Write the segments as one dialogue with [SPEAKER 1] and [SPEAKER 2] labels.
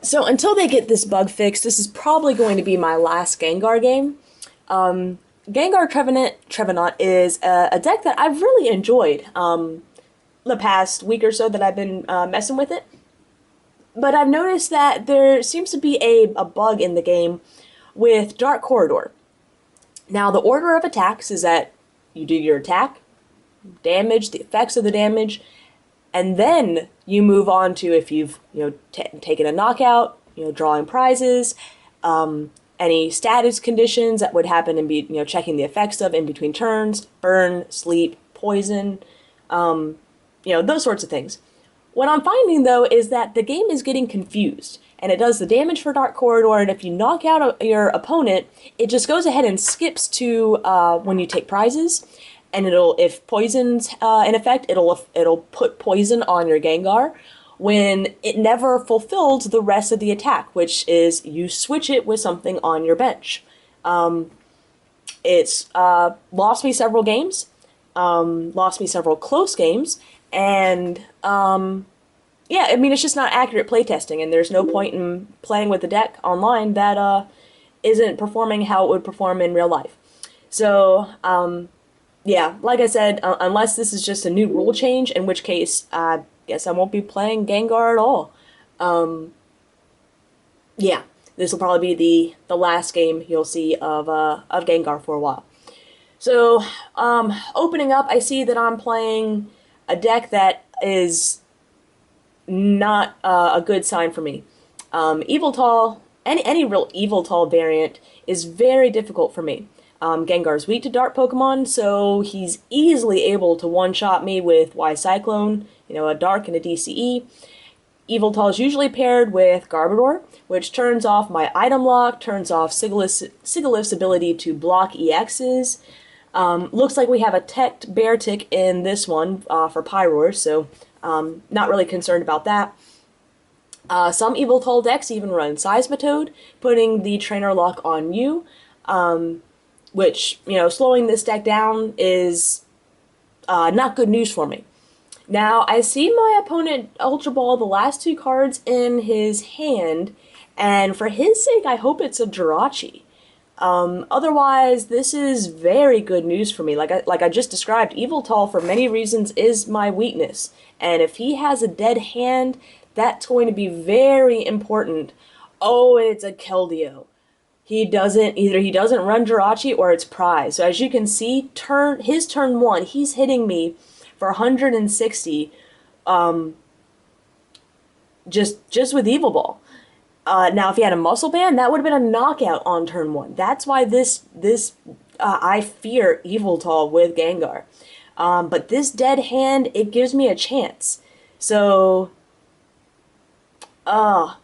[SPEAKER 1] So until they get this bug fixed, this is probably going to be my last Gengar game. Gengar Trevenant is a deck that I've really enjoyed the past week or so that I've been messing with it. But I've noticed that there seems to be a bug in the game with Dark Corridor. Now, the order of attacks is that you do your attack, damage, the effects of the damage, and then you move on to if you've taken a knockout, drawing prizes, any status conditions that would happen and be checking the effects of in between turns, burn, sleep, poison, those sorts of things. What I'm finding though is that the game is getting confused, and it does the damage for Dark Corridor, and if you knock out your opponent, it just goes ahead and skips to when you take prizes, and if poison's in effect, it'll put poison on your Gengar, when it never fulfilled the rest of the attack, which is you switch it with something on your bench. It's lost me several games, lost me several close games, and yeah, I mean, it's just not accurate playtesting, and there's no point in playing with the deck online that isn't performing how it would perform in real life. So, yeah, like I said, unless this is just a new rule change, in which case I guess I won't be playing Gengar at all. Yeah, this will probably be the last game you'll see of Gengar for a while. So, opening up, I see that I'm playing a deck that is not a good sign for me. Yveltal, any real Yveltal variant is very difficult for me. Gengar's weak to dark Pokemon, so he's easily able to one-shot me with Y-Cyclone, a dark and a DCE. Yveltal is usually paired with Garbodor, which turns off my item lock, turns off Sigilyph's ability to block EXs. Looks like we have a teched Beartic in this one for Pyroar, so not really concerned about that. Some Yveltal decks even run Seismitoad, putting the trainer lock on you, which, slowing this deck down is not good news for me. Now, I see my opponent Ultra Ball the last two cards in his hand, and for his sake, I hope it's a Jirachi. Otherwise, this is very good news for me. Like I just described, Yveltal, for many reasons, is my weakness. And if he has a dead hand, that's going to be very important. Oh, and it's a Keldeo. Either he doesn't run Jirachi or it's Prize. So as you can see, his turn one, he's hitting me for 160, just with Evil Ball. Now, if he had a Muscle Band, that would have been a knockout on turn one. That's why I fear Yveltal with Gengar. But this dead hand, it gives me a chance. So, I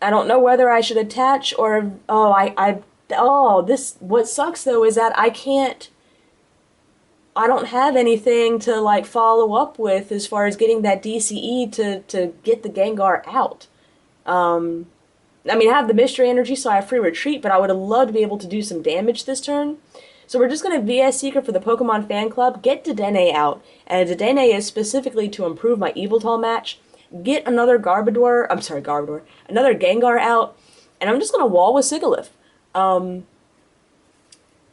[SPEAKER 1] don't know whether I should attach or, what sucks though is that I don't have anything to like follow up with as far as getting that DCE to get the Gengar out. I mean, I have the Mystery Energy, so I have free retreat, but I would have loved to be able to do some damage this turn. So we're just going to VS Secret for the Pokemon Fan Club, get Dedenne out, and Dedenne is specifically to improve my Yveltal match, get another another Gengar out, and I'm just going to wall with Sigilyph.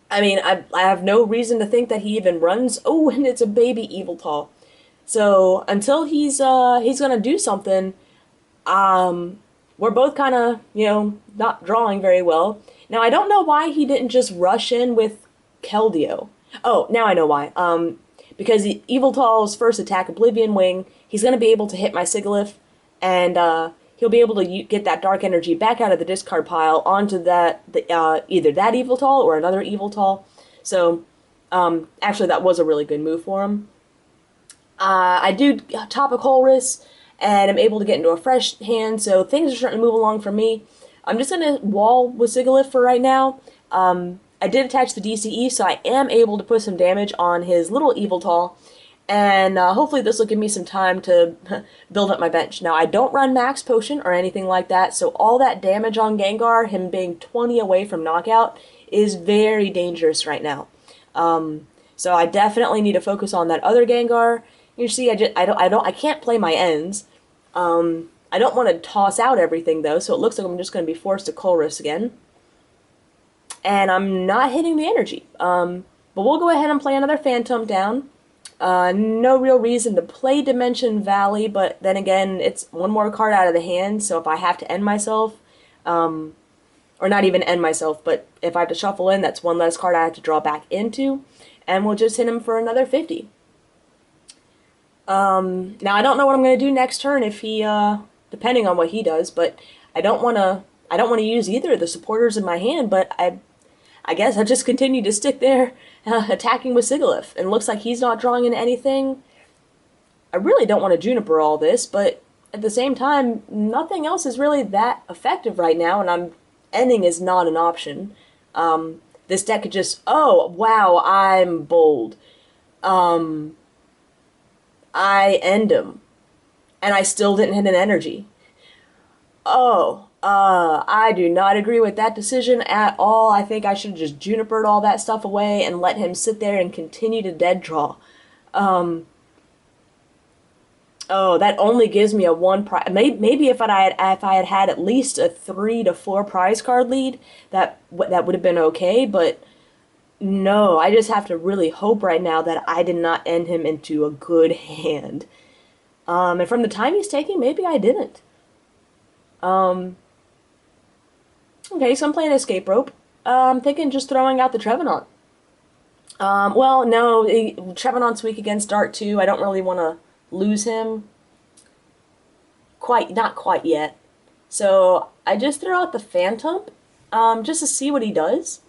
[SPEAKER 1] I mean, I have no reason to think that he even runs. Oh, and it's a baby Yveltal. So until he's gonna do something, we're both kind of not drawing very well. Now I don't know why he didn't just rush in with Keldeo. Oh, now I know why. Because Yveltal's first attack, Oblivion Wing, he's gonna be able to hit my Sigilyph, and he'll be able to get that dark energy back out of the discard pile onto either that Yveltal or another Yveltal. So, actually, that was a really good move for him. I do Topic Holris, and I'm able to get into a fresh hand, so things are starting to move along for me. I'm just going to wall with Sigilyph for right now. I did attach the DCE, so I am able to put some damage on his little Yveltal, and hopefully this will give me some time to build up my bench. Now, I don't run Max Potion or anything like that, so all that damage on Gengar, him being 20 away from knockout, is very dangerous right now. So I definitely need to focus on that other Gengar. You see, I can't play my ends. I don't want to toss out everything though, so it looks like I'm just going to be forced to Colress again. And I'm not hitting the energy. But we'll go ahead and play another Phantom down. No real reason to play Dimension Valley, but then again, it's one more card out of the hand, so if I have to end myself, or not even end myself, but if I have to shuffle in, that's one less card I have to draw back into, and we'll just hit him for another 50. Now I don't know what I'm going to do next turn if he, depending on what he does, but I don't want to use either of the supporters in my hand, but I guess I'll just continue to stick there attacking with Sigilyph. And it looks like he's not drawing in anything. I really don't want to Juniper all this, but at the same time, nothing else is really that effective right now, and ending is not an option. This deck could just, oh, wow, I'm bold. I end him, and I still didn't hit an energy. Oh, I do not agree with that decision at all. I think I should have just Junipered all that stuff away and let him sit there and continue to dead draw. Oh, that only gives me a 1 prize. Maybe if I had had at least a 3 to 4 prize card lead, that would have been okay. But no, I just have to really hope right now that I did not end him into a good hand. And from the time he's taking, maybe I didn't. Okay, so I'm playing Escape Rope. I'm thinking just throwing out the Trevenant. Well, no, Trevenant's weak against Dart too. I don't really want to lose him. Not quite yet. So I just throw out the Phantom, just to see what he does.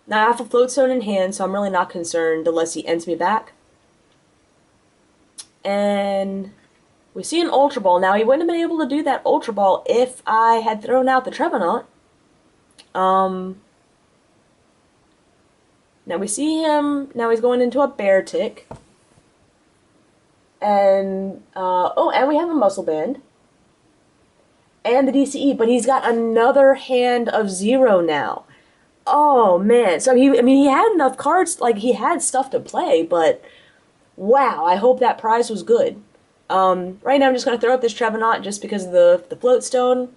[SPEAKER 1] Now I have a Floatstone in hand, so I'm really not concerned unless he ends me back. And we see an Ultra Ball. Now he wouldn't have been able to do that Ultra Ball if I had thrown out the Trevenant. Now we see him, now he's going into a Bear Tick. And, oh, and we have a Muscle Band. And the DCE, but he's got another hand of 0 now. Oh, man. So, he had enough cards, like, he had stuff to play, but, wow, I hope that prize was good. Right now I'm just going to throw up this Trevenant just because of the Floatstone.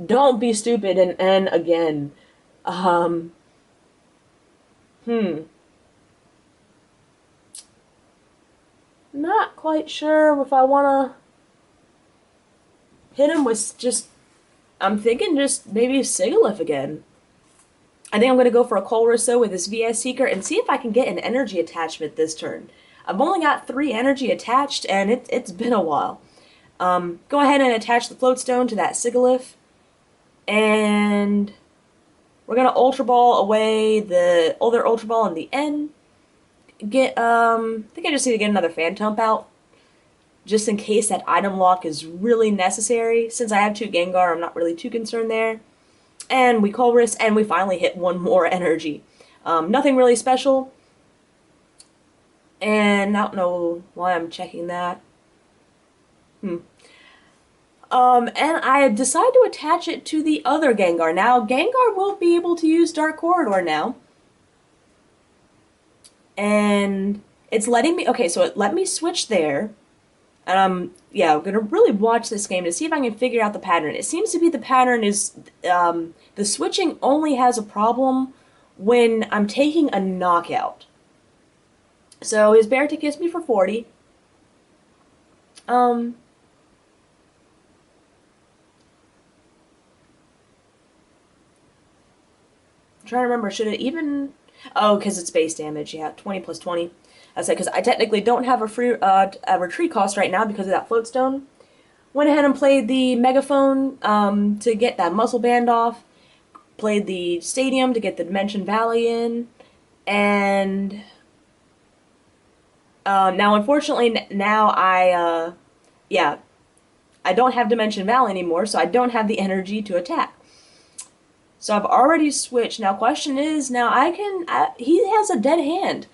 [SPEAKER 1] Don't be stupid and end again. Not quite sure if I want to hit him with just... I'm thinking just maybe Sigilyph again. I think I'm going to go for a Colress though with this VS Seeker and see if I can get an energy attachment this turn. I've only got 3 energy attached and it's been a while. Go ahead and attach the Floatstone to that Sigilyph. And we're going to Ultra Ball away the other Ultra Ball in the end. I think I just need to get another Phantom out. Just in case that item lock is really necessary. Since I have 2 Gengar, I'm not really too concerned there. And we Colress, and we finally hit 1 more energy. Nothing really special. And I don't know why I'm checking that. And I decide to attach it to the other Gengar. Now, Gengar will be able to use Dark Corridor now. And it's letting me... Okay, so it let me switch there. Yeah, I'm gonna really watch this game to see if I can figure out the pattern. It seems to be the pattern is... the switching only has a problem when I'm taking a knockout. So his Bear Tick hits me for 40. I'm trying to remember, should it even... Oh, because it's base damage, yeah, 20 plus 20. I said, because I technically don't have a free a retreat cost right now because of that Floatstone. Went ahead and played the Megaphone to get that Muscle Band off. Played the Stadium to get the Dimension Valley in. And... now, unfortunately, now yeah, I don't have Dimension Valley anymore, so I don't have the energy to attack. So I've already switched. Now, question is, now he has a dead hand.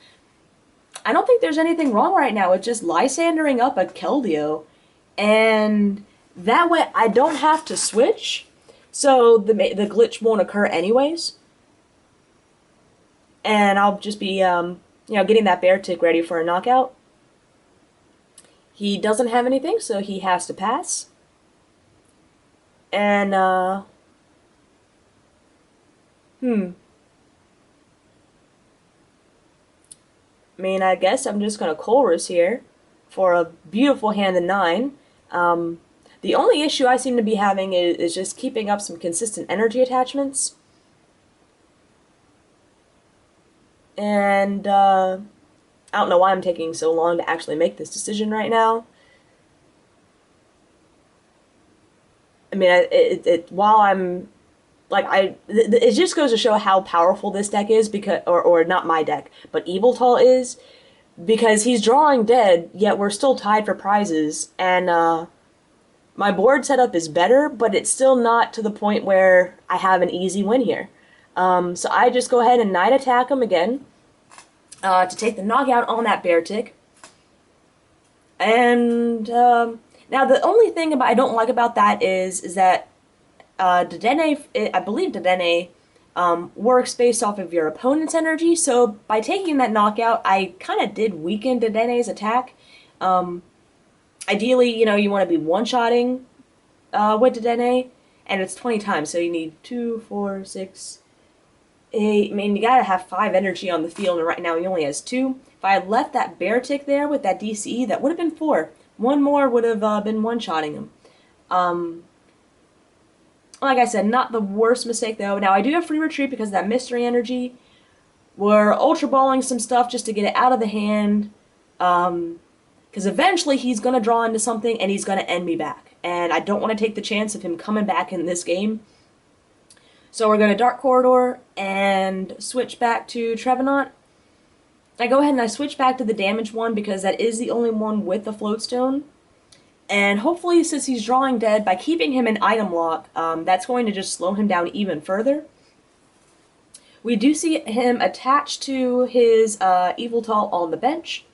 [SPEAKER 1] I don't think there's anything wrong right now with just Lysandering up a Keldeo, and that way I don't have to switch, so the glitch won't occur anyways. And I'll just be, you know, getting that Bear Tick ready for a knockout. He doesn't have anything, so he has to pass. And, I mean, I guess I'm just gonna chorus here for a beautiful hand in 9. The only issue I seem to be having is just keeping up some consistent energy attachments. And, I don't know why I'm taking so long to actually make this decision right now. I mean, while I'm like it just goes to show how powerful this deck is because or not my deck, but Yveltal is, because he's drawing dead, yet we're still tied for prizes, and my board setup is better, but it's still not to the point where I have an easy win here. So I just go ahead and Night Attack him again to take the knockout on that Bear Tick. And now the only thing I don't like about that is that Dedenne, I believe Dedenne works based off of your opponent's energy, so by taking that knockout, I kind of did weaken Dedenne's attack. Ideally, you want to be one-shotting with Dedenne, and it's 20 times, so you need 2, 4, 6, 8. I mean, you gotta have 5 energy on the field, and right now he only has 2. If I had left that Bear Tick there with that DCE, that would have been 4. One more would have been one-shotting him. Like I said, not the worst mistake, though. Now, I do have free retreat because of that mystery energy. We're Ultra Balling some stuff just to get it out of the hand. Because eventually he's going to draw into something and he's going to end me back. And I don't want to take the chance of him coming back in this game. So we're going to Dark Corridor and switch back to Trevenant. I go ahead and I switch back to the damaged one because that is the only one with the Floatstone. And hopefully, since he's drawing dead, by keeping him in item lock, that's going to just slow him down even further. We do see him attached to his Yveltal on the bench.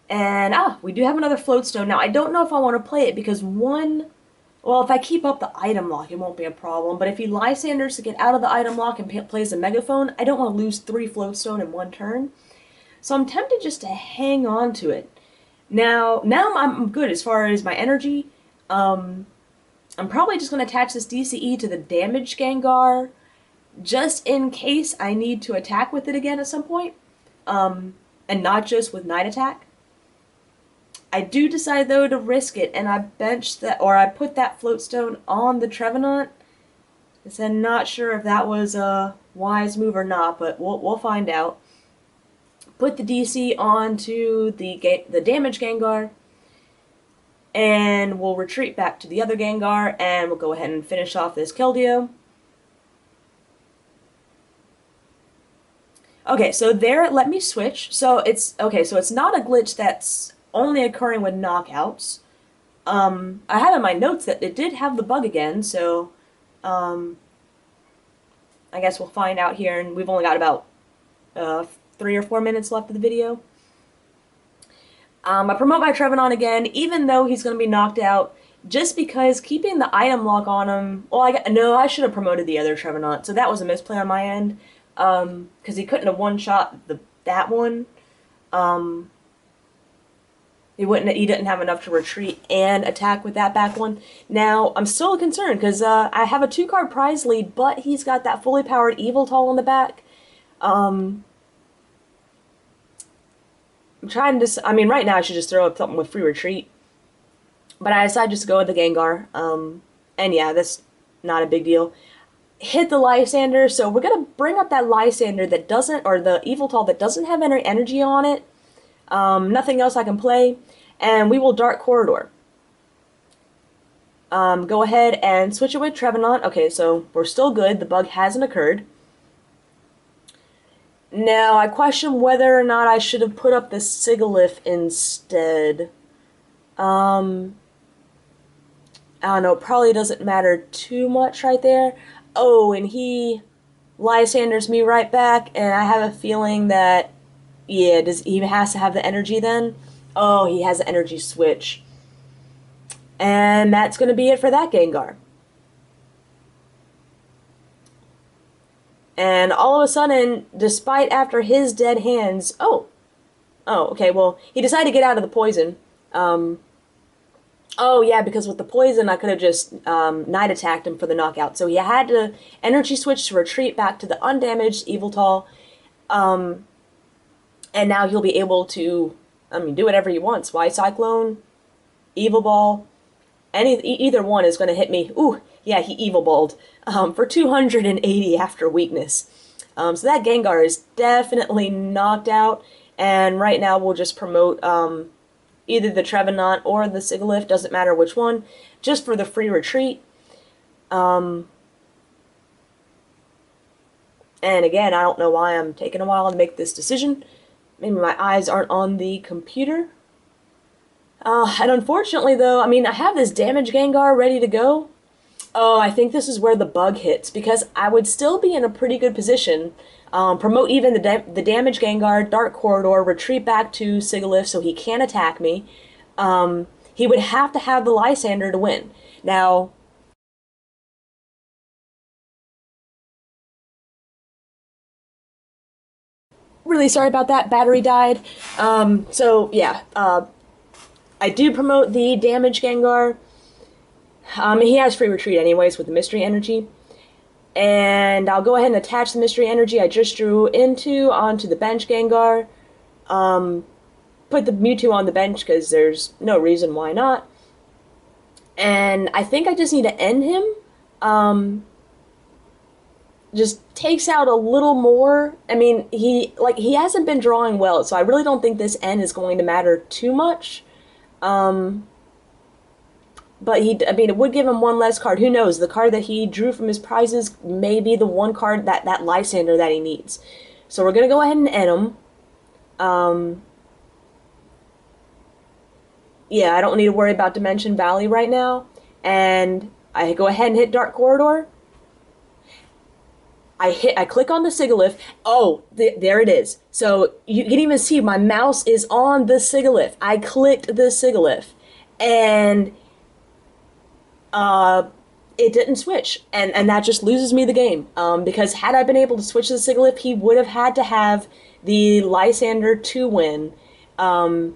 [SPEAKER 1] And, we do have another Floatstone. Now, I don't know if I want to play it because well, if I keep up the item lock, it won't be a problem. But if he Lysanders to get out of the item lock and plays a Megaphone, I don't want to lose 3 Floatstone in one turn. So I'm tempted just to hang on to it. Now I'm good as far as my energy. I'm probably just going to attach this DCE to the damaged Gengar, just in case I need to attack with it again at some point, and not just with Night Attack. I do decide, though, to risk it, and I put that Floatstone on the Trevenant. I'm not sure if that was a wise move or not, but we'll find out. Put the DC onto the damaged Gengar, and we'll retreat back to the other Gengar, and we'll go ahead and finish off this Keldeo. Okay, so there it let me switch. So it's not a glitch that's only occurring with knockouts. I have in my notes that it did have the bug again, so I guess we'll find out here, and we've only got about 3 or 4 minutes left of the video. I promote my Trevenant again, even though he's going to be knocked out, just because keeping the item lock on him... Well, I should have promoted the other Trevenant, so that was a misplay on my end, because he couldn't have one-shot that one. He didn't have enough to retreat and attack with that back one. Now, I'm still concerned, because I have a 2-card prize lead, but he's got that fully powered Yveltal on the back. I'm trying to... I mean, right now I should just throw up something with free retreat. But I decided just to go with the Gengar. And yeah, that's not a big deal. Hit the Lysander, so we're going to bring up that Lysander that doesn't... Or the Yveltal that doesn't have any energy on it. Nothing else I can play. And we will Dark Corridor. Go ahead and switch it with Trevenant. Okay, so we're still good. The bug hasn't occurred. Now, I question whether or not I should have put up the Sigilyph instead. I don't know, it probably doesn't matter too much right there. Oh, and he Lysanders me right back, and I have a feeling that, yeah, he has to have the energy then? Oh, he has the energy switch. And that's going to be it for that Gengar. And all of a sudden, despite after his dead hands... Oh, okay, well, he decided to get out of the poison. Oh yeah, because with the poison, I could have just night attacked him for the knockout. So he had to energy switch to retreat back to the undamaged Yveltal, and now he'll be able to, I mean, do whatever he wants. Y Cyclone, Evil Ball, either one is going to hit me. Ooh, yeah, he Evil Balled for 280 after weakness. So that Gengar is definitely knocked out, and right now we'll just promote either the Trevenant or the Sigilyph, doesn't matter which one, just for the free retreat. And again, I don't know why I'm taking a while to make this decision. Maybe my eyes aren't on the computer. And unfortunately, though, I mean, I have this damage Gengar ready to go. Oh, I think this is where the bug hits, because I would still be in a pretty good position. Promote even the damage Gengar, Dark Corridor, retreat back to Sigilyph so he can't attack me. He would have to have the Lysander to win. Now, really sorry about that, battery died. So yeah, I do promote the damage Gengar. He has free retreat anyways with the mystery energy. And I'll go ahead and attach the mystery energy I just drew onto the bench Gengar. Put the Mewtwo on the bench because there's no reason why not. And I think I just need to end him. Just takes out a little more. I mean, he hasn't been drawing well, so I really don't think this end is going to matter too much. But I mean, it would give him one less card. Who knows? The card that he drew from his prizes may be the one card that Lysander that he needs. So we're gonna go ahead and end him. Yeah, I don't need to worry about Dimension Valley right now. And I go ahead and hit Dark Corridor. I click on the Sigilyph. Oh, there it is. So you can even see my mouse is on the Sigilyph. I clicked the Sigilyph. And it didn't switch, and that just loses me the game. Because had I been able to switch to the Sigilyph, he would have had to have the Lysander to win. Yeah,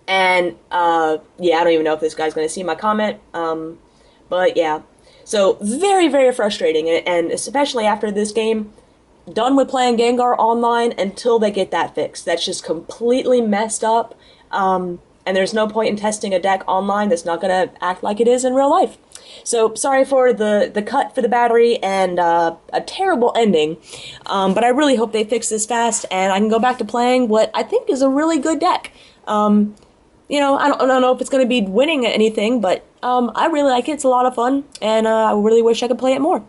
[SPEAKER 1] I don't even know if this guy's going to see my comment. But yeah, so very, very frustrating, and especially after this game, done with playing Gengar online until they get that fixed. That's just completely messed up. And there's no point in testing a deck online that's not going to act like it is in real life. So sorry for the cut for the battery and a terrible ending, but I really hope they fix this fast and I can go back to playing what I think is a really good deck. You know, I don't know if it's going to be winning anything, but I really like it. It's a lot of fun, and I really wish I could play it more.